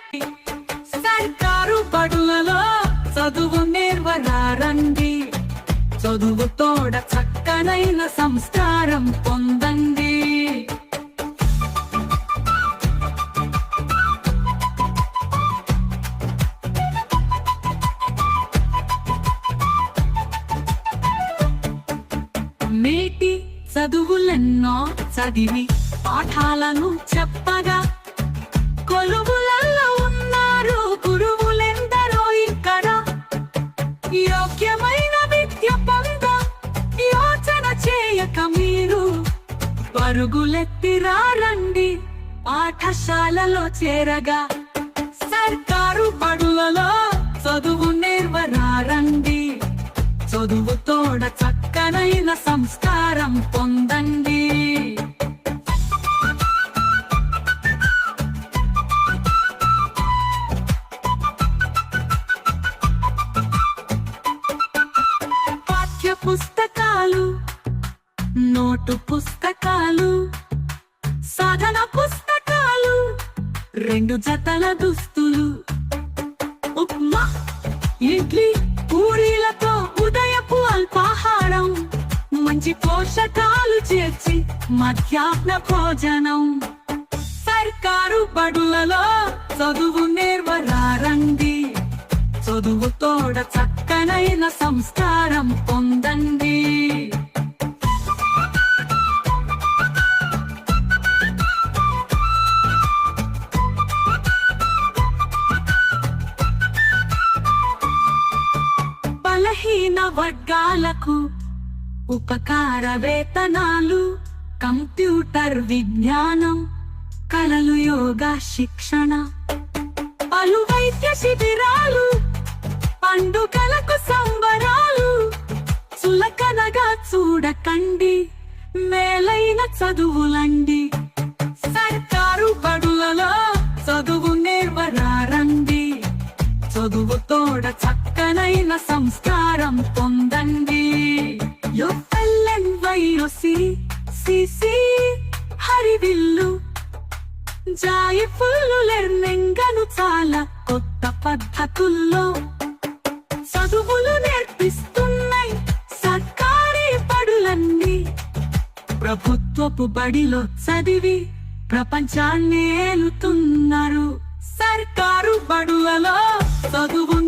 సర్కారు బడులలో చదువు నేర్వరారండి, చదువుతోడ చక్కనైన సంస్కారం పొందండి. మేటి చదువులెన్నో చదివి పాఠాలను చెప్పగా కొలువులలో ఉన్నారు గురువులెందరో ఇక్కడ. యోగ్యమైన విద్య పొంద యోచన చేయక మీరు పరుగులెత్తిరారండి పాఠశాలలో చేరగా. సర్కారు బడులలో చదువు నేర్వరారండి, చదువుతోడ చక్కనైన సంస్కారం పొందండి. పాఠ్య పుస్తకాలు, నోటు పుస్తకాలు, సాధన పుస్తకాలు, 2 జతల దుస్తులు, ఉప్మా ఇడ్లీ పూరీలతో ఉదయపు అల్పాహారం, మంచి పోషకాలు చేర్చి మధ్యాహ్న భోజనం. సర్కారు బడులలో చదువు నేర్వరారండి, చదువుతోడ చక్కనైన సంస్కారం పొందండి. బలహీన వర్గాలకు ఉపకార వేతనాలు, కంప్యూటర్ విజ్ఞానం, కళలు, యోగా శిక్షణ, పలు వైద్య శిబిరాలు, పండుగలకు సంబరాలు. చులకనగా చూడకండి, మేలైన చదువులండి. సర్కారు బడులలో చదువు నేర్వరారండి, చదువుతోడ చక్కనైన సంస్కారం పొందండి. సిసి హరివిల్లు జాయిఫుల్ లెర్నింగను చాలా కొత్త పద్ధతుల్లో చదువులు నేర్పిస్తున్నాయి సర్కారీ బడులన్నీ. ప్రభుత్వపు బడిలో చదివి ప్రపంచాన్ని ఏలుతున్నారు. సర్కారు బడులలో చదువు